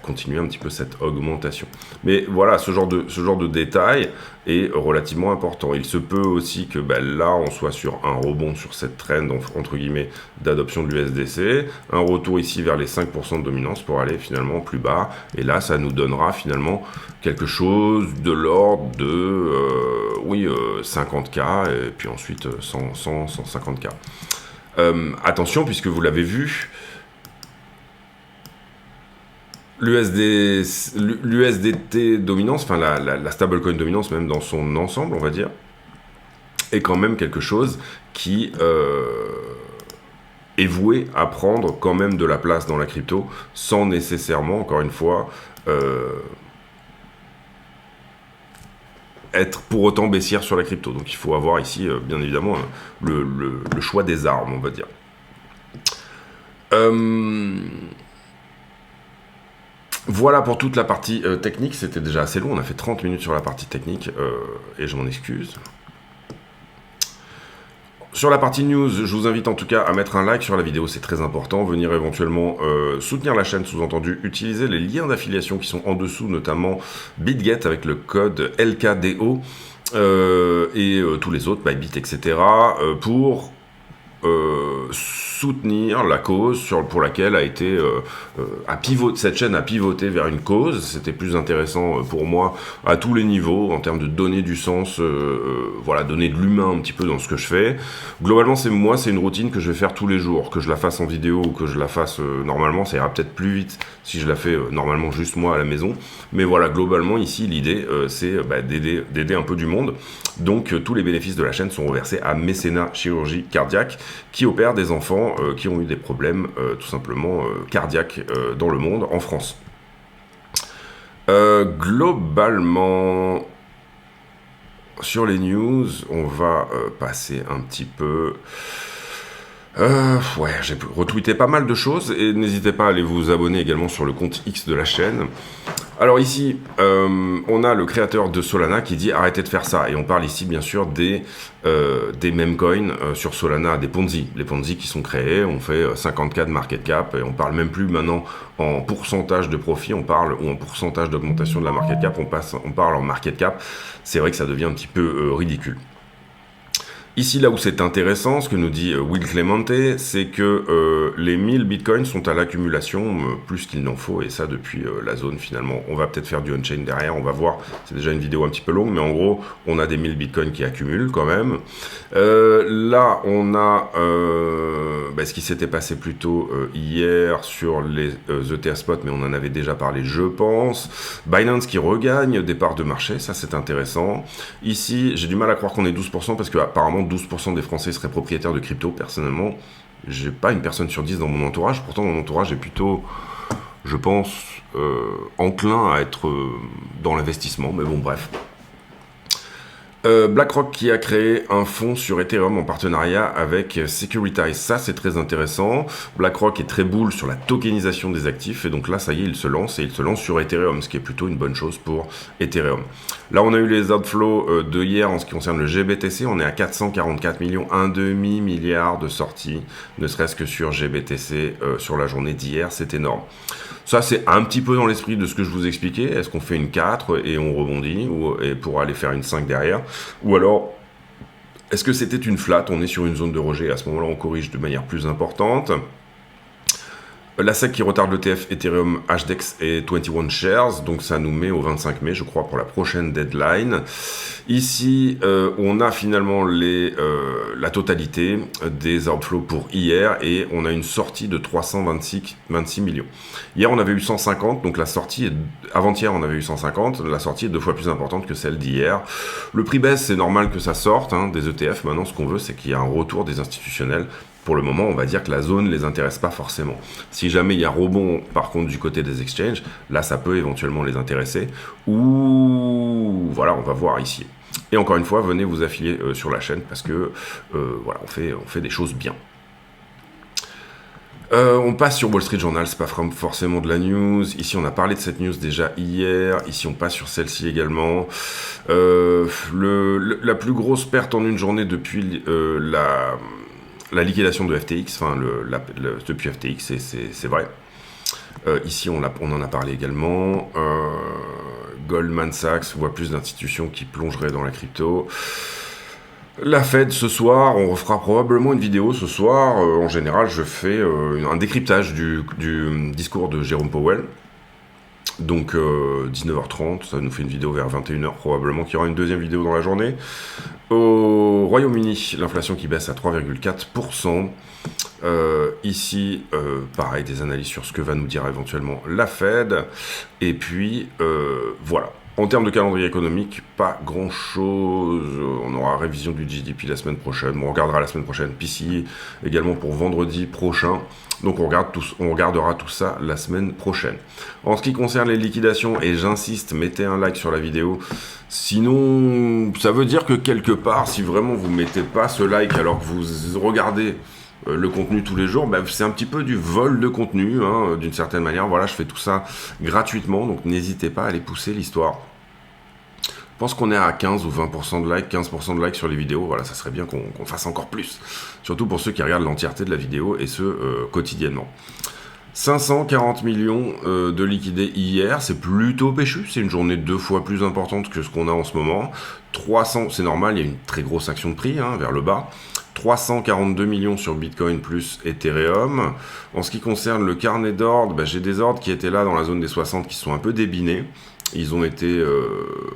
continuer un petit peu cette augmentation. Mais voilà, ce genre de détail est relativement important. Il se peut aussi que là, on soit sur un rebond sur cette trend, entre guillemets, d'adoption de l'USDC, un retour ici vers les 5% de dominance pour aller finalement plus bas, et là, ça nous donnera finalement quelque chose de l'ordre de 50K, et puis ensuite 150K. Attention, puisque vous l'avez vu, l'USDT dominance, enfin la stablecoin dominance même dans son ensemble, on va dire, est quand même quelque chose qui est voué à prendre quand même de la place dans la crypto, sans nécessairement, encore une fois, être pour autant baissière sur la crypto. Donc il faut avoir ici, bien évidemment, le choix des armes, on va dire. Voilà pour toute la partie technique. C'était déjà assez long, on a fait 30 minutes sur la partie technique, et je m'en excuse. Sur la partie news, je vous invite en tout cas à mettre un like sur la vidéo, c'est très important. Venir éventuellement soutenir la chaîne, sous-entendu, utiliser les liens d'affiliation qui sont en dessous, notamment BitGet avec le code LKDO et tous les autres, Bybit, etc. Pour soutenir la cause pour laquelle a été cette chaîne a pivoté vers une cause. C'était plus intéressant pour moi à tous les niveaux en termes de donner du sens, donner de l'humain un petit peu dans ce que je fais. Globalement, c'est une routine que je vais faire tous les jours, que je la fasse en vidéo ou que je la fasse normalement, ça ira peut-être plus vite si je la fais normalement juste moi à la maison. Mais voilà, globalement ici l'idée c'est d'aider un peu du monde. Donc tous les bénéfices de la chaîne sont reversés à Mécénat Chirurgie Cardiaque, qui opère des enfants qui ont eu des problèmes tout simplement cardiaques dans le monde, en France. Globalement, sur les news, on va passer un petit peu... j'ai retweeté pas mal de choses, et n'hésitez pas à aller vous abonner également sur le compte X de la chaîne. Alors ici, on a le créateur de Solana qui dit arrêtez de faire ça. Et on parle ici bien sûr des meme coins sur Solana, des Ponzi. Les Ponzi qui sont créés, on fait 50K de market cap et on parle même plus maintenant en pourcentage de profit, on parle ou en pourcentage d'augmentation de la market cap, on parle en market cap. C'est vrai que ça devient un petit peu ridicule. Ici, là où c'est intéressant, ce que nous dit Will Clemente, c'est que les 1000 bitcoins sont à l'accumulation, plus qu'il n'en faut, et ça depuis la zone finalement. On va peut-être faire du on-chain derrière, on va voir, c'est déjà une vidéo un petit peu longue, mais en gros, on a des 1000 bitcoins qui accumulent quand même. Là, on a ce qui s'était passé plutôt hier sur les ETF spot, mais on en avait déjà parlé, je pense. Binance qui regagne des parts de marché, ça c'est intéressant. Ici, j'ai du mal à croire qu'on est 12%, parce que apparemment 12% des Français seraient propriétaires de crypto. Personnellement, j'ai pas une personne sur 10 dans mon entourage. Pourtant, mon entourage est plutôt, je pense, enclin à être dans l'investissement. Mais bon, bref. BlackRock qui a créé un fonds sur Ethereum en partenariat avec Securitize. Ça, c'est très intéressant. BlackRock est très bull sur la tokenisation des actifs. Et donc là, ça y est, il se lance. Et il se lance sur Ethereum, ce qui est plutôt une bonne chose pour Ethereum. Là, on a eu les outflows de hier en ce qui concerne le GBTC. On est à 444 millions, un demi-milliard de sorties, ne serait-ce que sur GBTC sur la journée d'hier. C'est énorme. Ça, c'est un petit peu dans l'esprit de ce que je vous expliquais. Est-ce qu'on fait une 4 et on rebondit et pour aller faire une 5 derrière? Ou alors, est-ce que c'était une flat? On est sur une zone de rejet. À ce moment-là, on corrige de manière plus importante. La SEC qui retarde l'ETF Ethereum HDEX et 21 shares, donc ça nous met au 25 mai, je crois, pour la prochaine deadline. Ici, on a finalement la totalité des outflows pour hier et on a une sortie de 326 millions. Hier, on avait eu 150, donc la sortie, avant-hier, on avait eu 150, la sortie est 2 fois plus importante que celle d'hier. Le prix baisse, c'est normal que ça sorte, des ETF. Maintenant, ce qu'on veut, c'est qu'il y ait un retour des institutionnels. Pour le moment, on va dire que la zone ne les intéresse pas forcément. Si jamais il y a rebond, par contre, du côté des exchanges, là, ça peut éventuellement les intéresser. Ou, voilà, on va voir ici. Et encore une fois, venez vous affilier sur la chaîne parce que, voilà, on fait des choses bien. On passe sur Wall Street Journal, c'est pas forcément de la news. Ici, on a parlé de cette news déjà hier. Ici, on passe sur celle-ci également. La plus grosse perte en une journée depuis la liquidation de FTX, depuis FTX, c'est vrai. Ici, on en a parlé également. Goldman Sachs voit plus d'institutions qui plongeraient dans la crypto. La Fed ce soir, on refera probablement une vidéo ce soir. En général, je fais un décryptage du discours de Jérôme Powell. Donc 19h30, ça nous fait une vidéo vers 21h probablement, qu'il y aura une deuxième vidéo dans la journée. Au Royaume-Uni, l'inflation qui baisse à 3,4%. Ici, pareil, des analyses sur ce que va nous dire éventuellement la Fed. Et puis, voilà. En termes de calendrier économique, pas grand-chose. On aura révision du GDP la semaine prochaine. Bon, on regardera la semaine prochaine. PCE également pour vendredi prochain. Donc on regardera tout ça la semaine prochaine. En ce qui concerne les liquidations, et j'insiste, mettez un like sur la vidéo. Sinon, ça veut dire que quelque part, si vraiment vous mettez pas ce like alors que vous regardez le contenu tous les jours, c'est un petit peu du vol de contenu, d'une certaine manière. Voilà, je fais tout ça gratuitement, donc n'hésitez pas à aller pousser l'histoire. Je pense qu'on est à 15 ou 20% de likes, 15% de likes sur les vidéos. Voilà, ça serait bien qu'on fasse encore plus. Surtout pour ceux qui regardent l'entièreté de la vidéo et ce, quotidiennement. 540 millions de liquidés hier, c'est plutôt péchu. C'est une journée 2 fois plus importante que ce qu'on a en ce moment. 300, c'est normal, il y a une très grosse action de prix vers le bas. 342 millions sur Bitcoin plus Ethereum. En ce qui concerne le carnet d'ordre, j'ai des ordres qui étaient là dans la zone des 60 qui sont un peu débinés. Ils ont été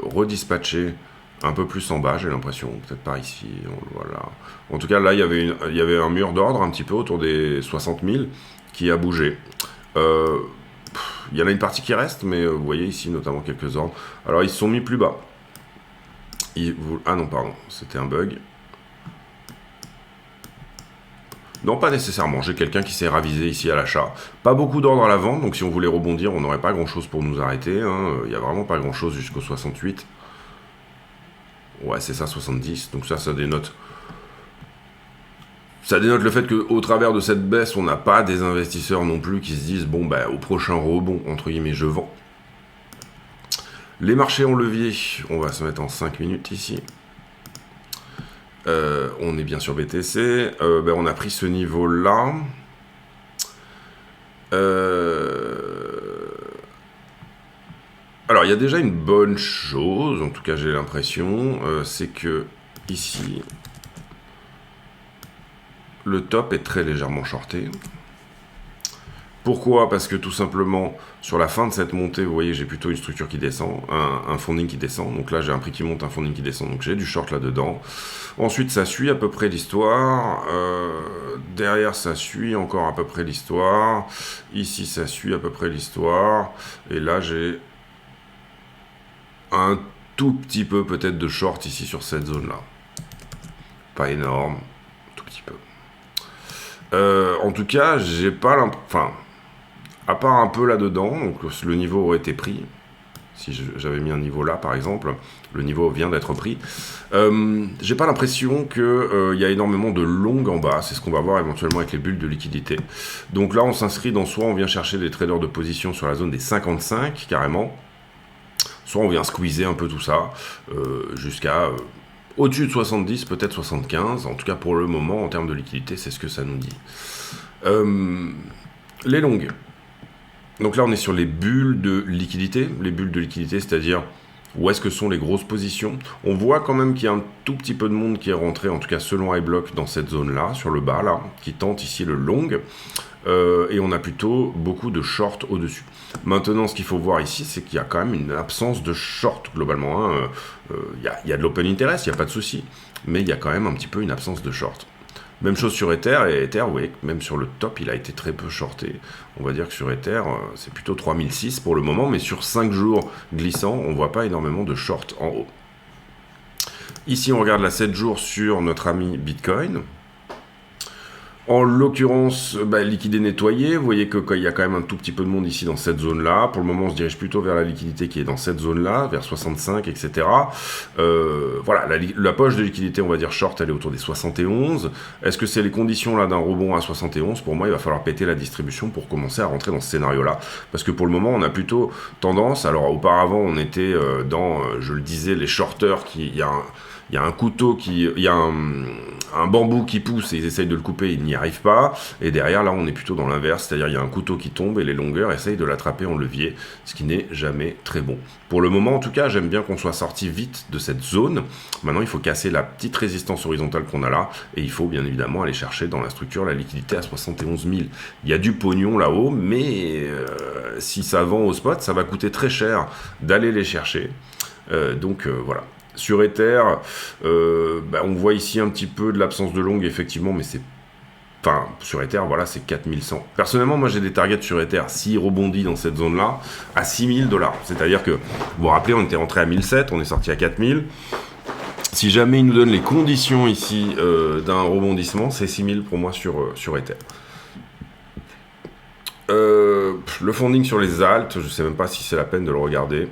redispatchés un peu plus en bas, j'ai l'impression, peut-être par ici, voilà. En tout cas, là, il y avait un mur d'ordre un petit peu autour des 60 000 qui a bougé. Il y en a une partie qui reste, mais vous voyez ici notamment quelques ordres. Alors, ils se sont mis plus bas. Ah non, pardon, c'était un bug. Non, pas nécessairement. J'ai quelqu'un qui s'est ravisé ici à l'achat. Pas beaucoup d'ordre à la vente, donc si on voulait rebondir, on n'aurait pas grand-chose pour nous arrêter. Il n'y a vraiment pas grand-chose jusqu'au 68. Ouais, c'est ça, 70. Donc ça dénote. Ça dénote le fait qu'au travers de cette baisse, on n'a pas des investisseurs non plus qui se disent, bon, au prochain rebond, entre guillemets, je vends. Les marchés en levier, on va se mettre en 5 minutes ici. On est bien sur BTC. On a pris ce niveau-là. Alors, il y a déjà une bonne chose, en tout cas j'ai l'impression, c'est que ici, le top est très légèrement shorté. Pourquoi? Parce que tout simplement, sur la fin de cette montée, vous voyez, j'ai plutôt une structure qui descend, un funding qui descend. Donc là, j'ai un prix qui monte, un funding qui descend. Donc j'ai du short là-dedans. Ensuite, ça suit à peu près l'histoire. Derrière, ça suit encore à peu près l'histoire. Ici, ça suit à peu près l'histoire. Et là, j'ai un tout petit peu peut-être de short ici sur cette zone-là. Pas énorme, tout petit peu. En tout cas, j'ai pas l'impression... Enfin, à part un peu là-dedans, donc le niveau aurait été pris. Si j'avais mis un niveau là, par exemple, le niveau vient d'être pris. J'ai pas l'impression qu'il y a énormément de longues en bas. C'est ce qu'on va voir éventuellement avec les bulles de liquidité. Donc là, on s'inscrit dans soit on vient chercher des traders de position sur la zone des 55, carrément. Soit on vient squeezer un peu tout ça, jusqu'à au-dessus de 70, peut-être 75. En tout cas, pour le moment, en termes de liquidité, c'est ce que ça nous dit. Les longues. Donc là, on est sur les bulles de liquidité. Les bulles de liquidité, c'est-à-dire où est-ce que sont les grosses positions. On voit quand même qu'il y a un tout petit peu de monde qui est rentré, en tout cas selon iBlock, dans cette zone-là, sur le bas, là, qui tente ici le long. Et on a plutôt beaucoup de short au-dessus. Maintenant, ce qu'il faut voir ici, c'est qu'il y a quand même une absence de short, globalement. Il y a de l'open interest, il n'y a pas de souci. Mais il y a quand même un petit peu une absence de short. Même chose sur Ether, et Ether, vous voyez, même sur le top, il a été très peu shorté. On va dire que sur Ether, c'est plutôt 3006 pour le moment, mais sur 5 jours glissants, on ne voit pas énormément de short en haut. Ici, on regarde la 7 jours sur notre ami Bitcoin. En l'occurrence, liquidé nettoyé, vous voyez qu'il y a quand même un tout petit peu de monde ici dans cette zone-là. Pour le moment, on se dirige plutôt vers la liquidité qui est dans cette zone-là, vers 65, etc. Voilà, la poche de liquidité, on va dire short, elle est autour des 71. Est-ce que c'est les conditions là d'un rebond à 71? Pour moi, il va falloir péter la distribution pour commencer à rentrer dans ce scénario-là. Parce que pour le moment, on a plutôt tendance... Alors, auparavant, on était dans, je le disais, les shorters qui... Il y a un couteau il y a un bambou qui pousse et ils essayent de le couper, ils n'y arrivent pas. Et derrière, là, on est plutôt dans l'inverse, c'est-à-dire il y a un couteau qui tombe et les longueurs essayent de l'attraper en levier, ce qui n'est jamais très bon. Pour le moment, en tout cas, j'aime bien qu'on soit sorti vite de cette zone. Maintenant, il faut casser la petite résistance horizontale qu'on a là et il faut bien évidemment aller chercher dans la structure la liquidité à 71 000. Il y a du pognon là-haut, mais si ça vend au spot, ça va coûter très cher d'aller les chercher. Voilà. Sur Ether, on voit ici un petit peu de l'absence de longue, effectivement, mais c'est... Enfin, sur Ether, voilà, c'est 4100. Personnellement, moi, j'ai des targets sur Ether, s'il rebondit dans cette zone-là, à 6000 $. C'est-à-dire que, vous vous rappelez, on était rentré à 1007, on est sorti à 4000. Si jamais il nous donne les conditions ici d'un rebondissement, c'est 6000 pour moi sur Ether. Le funding sur les alts, je ne sais même pas si c'est la peine de le regarder.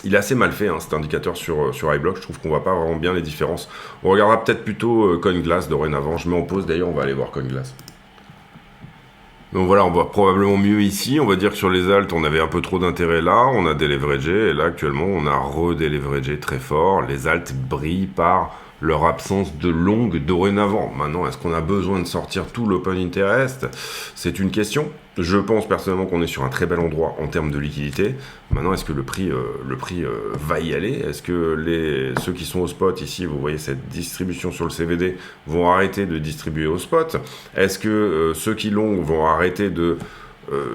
Il est assez mal fait, cet indicateur sur iBlock. Je trouve qu'on ne voit pas vraiment bien les différences. On regardera peut-être plutôt CoinGlass dorénavant. Je mets en pause, d'ailleurs, on va aller voir CoinGlass. Donc voilà, on voit probablement mieux ici. On va dire que sur les alts, on avait un peu trop d'intérêt là. On a déleveragé. Et là, actuellement, on a redéleveragé très fort. Les alts brillent par leur absence de longue dorénavant. Maintenant, est-ce qu'on a besoin de sortir tout l'open interest? C'est une question. Je pense personnellement qu'on est sur un très bel endroit en termes de liquidité. Maintenant, est-ce que le prix va y aller? Est-ce que ceux qui sont au spot ici, vous voyez cette distribution sur le CVD, vont arrêter de distribuer au spot? Est-ce que ceux qui longuent vont arrêter de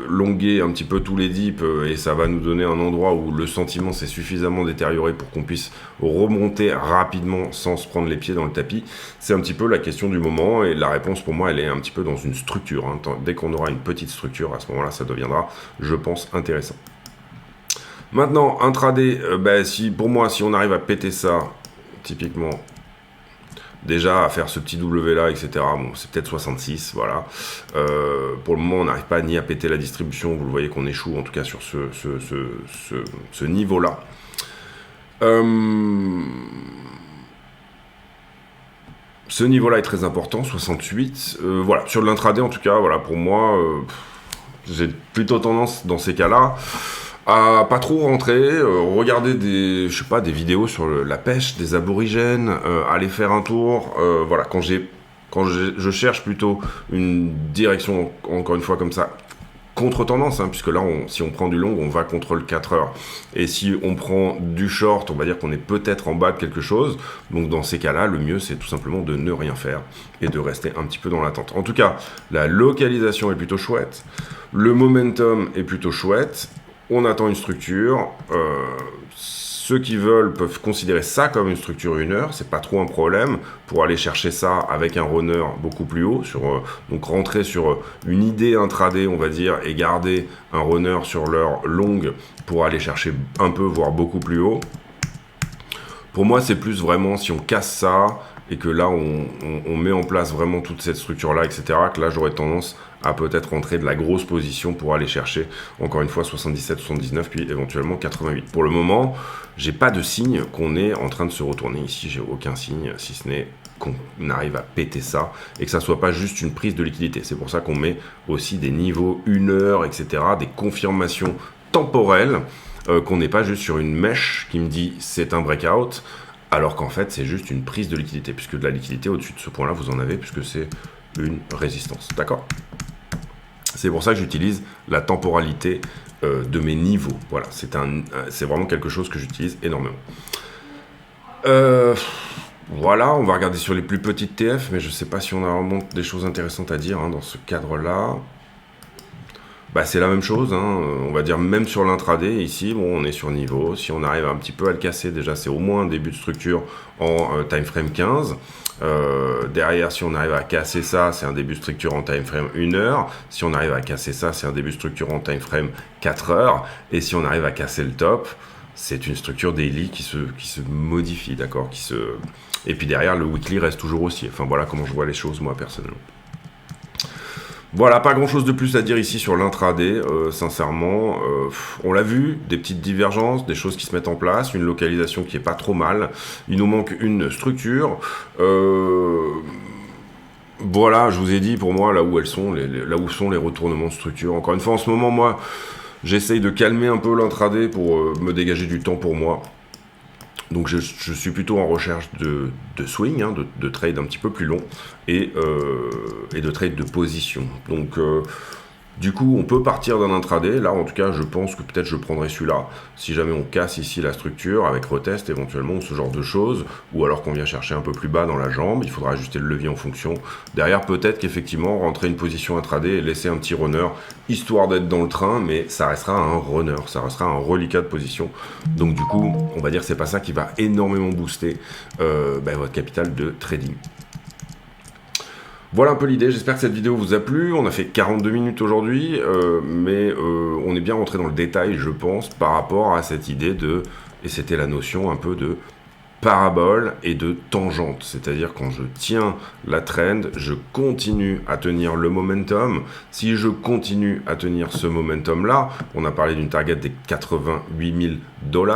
longuer un petit peu tous les dips et ça va nous donner un endroit où le sentiment s'est suffisamment détérioré pour qu'on puisse remonter rapidement sans se prendre les pieds dans le tapis? C'est un petit peu la question du moment et la réponse pour moi elle est un petit peu dans une structure. Dès qu'on aura une petite structure, à ce moment-là ça deviendra, je pense, intéressant. Maintenant, intraday, pour moi si on arrive à péter ça, typiquement déjà à faire ce petit W là, etc. Bon, c'est peut-être 66, voilà. Pour le moment, on n'arrive pas ni à péter la distribution. Vous le voyez qu'on échoue, en tout cas, sur ce niveau-là. Ce niveau-là est très important, 68. Voilà, sur l'intraday, en tout cas, voilà, pour moi, j'ai plutôt tendance, dans ces cas-là, à pas trop rentrer, regarder des, je sais pas, des vidéos sur la pêche des aborigènes, aller faire un tour, voilà, je cherche plutôt une direction, encore une fois comme ça, contre-tendance, hein, puisque là, si on prend du long, on va contre le 4 heures. Et si on prend du short, on va dire qu'on est peut-être en bas de quelque chose. Donc dans ces cas-là, le mieux, c'est tout simplement de ne rien faire et de rester un petit peu dans l'attente. En tout cas, la localisation est plutôt chouette. Le momentum est plutôt chouette. On attend une structure. Ceux qui veulent peuvent considérer ça comme une structure 1 heure, c'est pas trop un problème pour aller chercher ça avec un runner beaucoup plus haut, donc rentrer sur une idée intraday, on va dire, et garder un runner sur l'heure longue pour aller chercher un peu, voire beaucoup plus haut. Pour moi, c'est plus vraiment si on casse ça et que là, on met en place vraiment toute cette structure-là, etc., que là, j'aurais tendance à peut-être rentrer de la grosse position pour aller chercher, encore une fois, 77, 79, puis éventuellement 88. Pour le moment, j'ai pas de signe qu'on est en train de se retourner ici, j'ai aucun signe, si ce n'est qu'on arrive à péter ça, et que ça soit pas juste une prise de liquidité. C'est pour ça qu'on met aussi des niveaux 1 heure, etc., des confirmations temporelles, qu'on n'est pas juste sur une mèche qui me dit c'est un breakout, alors qu'en fait c'est juste une prise de liquidité, puisque de la liquidité au-dessus de ce point-là vous en avez, puisque c'est une résistance, d'accord? C'est pour ça que j'utilise la temporalité de mes niveaux. Voilà, c'est vraiment quelque chose que j'utilise énormément. Voilà, on va regarder sur les plus petites TF, mais je ne sais pas si on a vraiment des choses intéressantes à dire hein, dans ce cadre-là. Bah, c'est la même chose, hein. On va dire même sur l'intraday, ici, bon, on est sur niveau. Si on arrive un petit peu à le casser, déjà c'est au moins un début de structure en time frame 15. Derrière, si on arrive à casser ça, c'est un début de structure en time frame 1 heure. Si on arrive à casser ça, c'est un début de structure en time frame 4 heures. Et si on arrive à casser le top, c'est une structure daily qui se modifie, d'accord, Et puis derrière, le weekly reste toujours haussier. Enfin voilà comment je vois les choses, moi, personnellement. Voilà, pas grand chose de plus à dire ici sur l'intraday, sincèrement. On l'a vu, des petites divergences, des choses qui se mettent en place, une localisation qui est pas trop mal. Il nous manque une structure. Voilà, je vous ai dit pour moi là où elles sont, là où sont les retournements de structure. Encore une fois, en ce moment, moi, j'essaye de calmer un peu l'intraday pour me dégager du temps pour moi. Donc je suis plutôt en recherche de swing, hein, de trade un petit peu plus long et de trade de position. Donc du coup on peut partir d'un intraday. Là en tout cas je pense que peut-être je prendrai celui-là. Si jamais on casse ici la structure avec retest éventuellement ou ce genre de choses, ou alors qu'on vient chercher un peu plus bas dans la jambe, il faudra ajuster le levier en fonction. Derrière peut-être qu'effectivement rentrer une position intraday et laisser un petit runner histoire d'être dans le train, mais ça restera un runner, ça restera un reliquat de position. Donc du coup on va dire que c'est pas ça qui va énormément booster votre capital de trading. Voilà un peu l'idée, j'espère que cette vidéo vous a plu. On a fait 42 minutes aujourd'hui, mais on est bien rentré dans le détail, je pense, par rapport à cette idée et c'était la notion un peu de parabole et de tangente, c'est-à-dire quand je tiens la trend, je continue à tenir le momentum. Si je continue à tenir ce momentum-là, on a parlé d'une target des 88 000 $,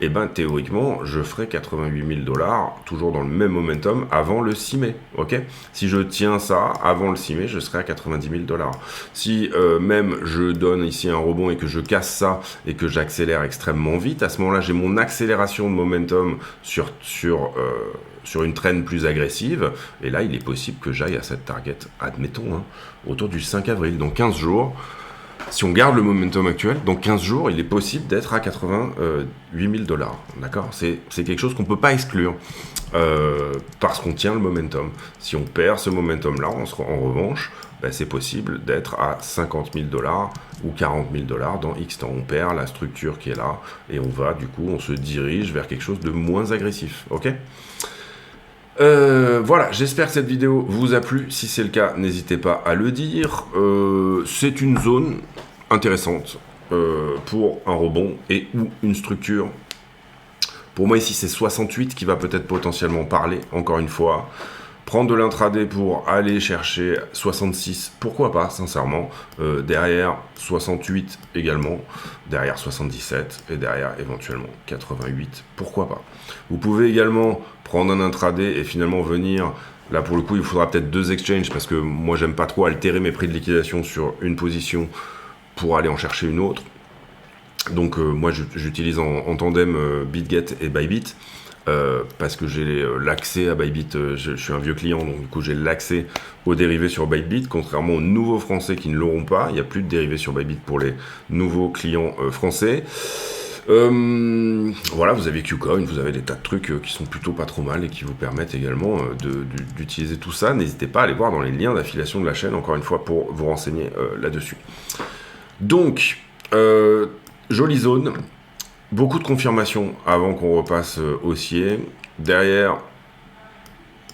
et ben théoriquement, je ferai 88 000 $, toujours dans le même momentum, avant le 6 mai, ok? Si je tiens ça avant le 6 mai, je serai à 90 000 $. Si même je donne ici un rebond et que je casse ça et que j'accélère extrêmement vite, à ce moment-là, j'ai mon accélération de momentum sur une trend plus agressive, et là il est possible que j'aille à cette target, admettons, hein, autour du 5 avril, dans 15 jours, si on garde le momentum actuel, dans 15 jours, il est possible d'être à 88 000 $, d'accord? C'est quelque chose qu'on ne peut pas exclure, parce qu'on tient le momentum. Si on perd ce momentum-là, en revanche, c'est possible d'être à 50 000 $ ou 40 000 $ dans X temps. On perd la structure qui est là et on se dirige vers quelque chose de moins agressif, ok? Voilà, j'espère que cette vidéo vous a plu. Si c'est le cas, n'hésitez pas à le dire. C'est une zone intéressante pour un rebond et ou une structure. Pour moi ici c'est 68 qui va peut-être potentiellement parler, encore une fois. Prendre de l'intraday pour aller chercher 66, pourquoi pas, sincèrement. Derrière 68 également, derrière 77 et derrière éventuellement 88, pourquoi pas. Vous pouvez également prendre un intraday et finalement venir, là pour le coup il faudra peut-être 2 exchanges parce que moi j'aime pas trop altérer mes prix de liquidation sur une position pour aller en chercher une autre. Donc moi j'utilise en tandem BitGet et Bybit parce que j'ai l'accès à Bybit, je suis un vieux client donc du coup j'ai l'accès aux dérivés sur Bybit, contrairement aux nouveaux français qui ne l'auront pas, il n'y a plus de dérivés sur Bybit pour les nouveaux clients français. Voilà, vous avez Qcoin, vous avez des tas de trucs qui sont plutôt pas trop mal et qui vous permettent également d'utiliser tout ça. N'hésitez pas à aller voir dans les liens d'affiliation de la chaîne, encore une fois, pour vous renseigner là-dessus. Donc, jolie zone, beaucoup de confirmations avant qu'on repasse haussier. Derrière,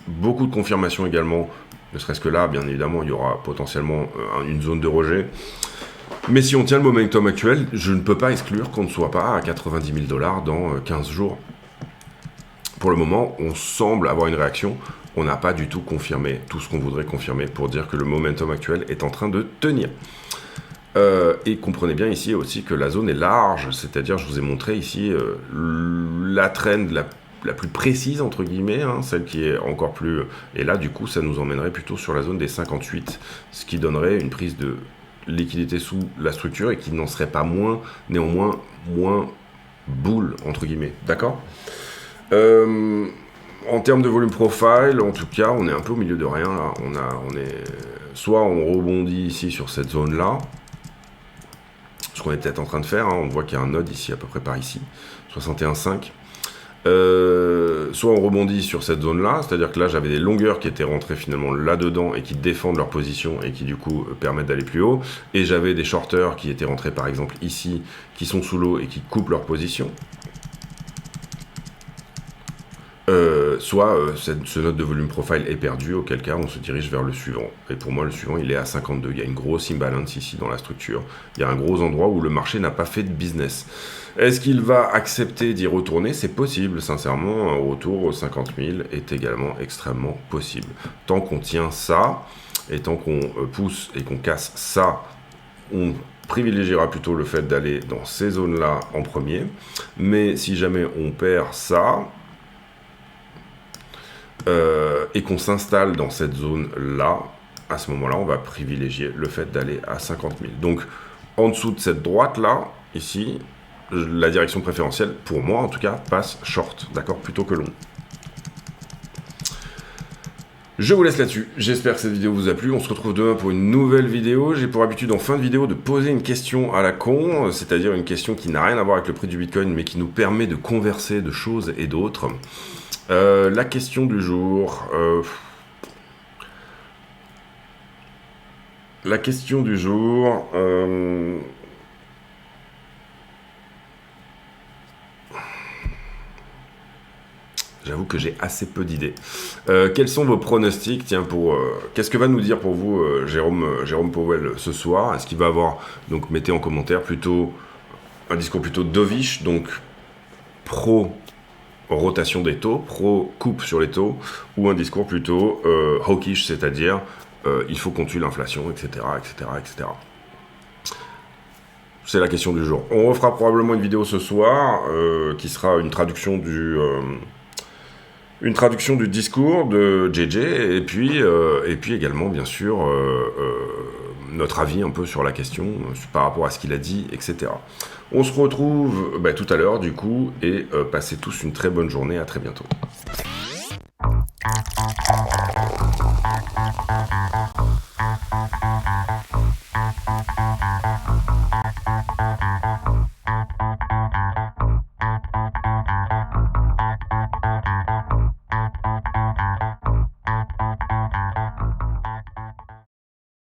beaucoup de confirmations également, ne serait-ce que là, bien évidemment, il y aura potentiellement une zone de rejet. Mais si on tient le momentum actuel, je ne peux pas exclure qu'on ne soit pas à 90 000 $ dans 15 jours. Pour le moment, on semble avoir une réaction. On n'a pas du tout confirmé tout ce qu'on voudrait confirmer pour dire que le momentum actuel est en train de tenir. Et comprenez bien ici aussi que la zone est large, c'est-à-dire je vous ai montré ici la trend la plus précise entre guillemets, hein, celle qui est encore plus... Et là du coup ça nous emmènerait plutôt sur la zone des 58, ce qui donnerait une prise de liquidité sous la structure et qui n'en serait pas néanmoins moins boule entre guillemets, d'accord. En termes de volume profile, en tout cas, on est un peu au milieu de rien là. Soit on rebondit ici sur cette zone là, ce qu'on est peut-être en train de faire, hein. On voit qu'il y a un node ici à peu près par ici, 61,5. Soit on rebondit sur cette zone là, c'est-à-dire que là j'avais des longueurs qui étaient rentrées finalement là-dedans et qui défendent leur position et qui du coup permettent d'aller plus haut, et j'avais des shorters qui étaient rentrés par exemple ici, qui sont sous l'eau et qui coupent leur position. Soit ce node de volume profile est perdu, auquel cas on se dirige vers le suivant. Et pour moi le suivant il est à 52, il y a une grosse imbalance ici dans la structure, il y a un gros endroit où le marché n'a pas fait de business. Est-ce qu'il va accepter d'y retourner? C'est possible, sincèrement, un retour aux 50 000 est également extrêmement possible. Tant qu'on tient ça, et tant qu'on pousse et qu'on casse ça, on privilégiera plutôt le fait d'aller dans ces zones-là en premier. Mais si jamais on perd ça, et qu'on s'installe dans cette zone-là, à ce moment-là, on va privilégier le fait d'aller à 50 000. Donc, en dessous de cette droite-là, ici, la direction préférentielle, pour moi en tout cas, passe short, d'accord, plutôt que long. Je vous laisse là-dessus, j'espère que cette vidéo vous a plu, on se retrouve demain pour une nouvelle vidéo. J'ai pour habitude en fin de vidéo de poser une question à la con, c'est-à-dire une question qui n'a rien à voir avec le prix du Bitcoin, mais qui nous permet de converser de choses et d'autres. La question du jour... La question du jour... J'avoue que j'ai assez peu d'idées. Quels sont vos pronostics? Tiens, qu'est-ce que va nous dire pour vous Jérôme Powell ce soir? Est-ce qu'il va avoir, donc mettez en commentaire, plutôt un discours plutôt dovish, donc pro rotation des taux, pro coupe sur les taux, ou un discours plutôt hawkish, c'est-à-dire il faut qu'on tue l'inflation, etc., etc., etc. C'est la question du jour. On refera probablement une vidéo ce soir qui sera une traduction du discours de JJ et puis également bien sûr notre avis un peu sur la question par rapport à ce qu'il a dit, etc. On se retrouve tout à l'heure du coup et passez tous une très bonne journée, à très bientôt.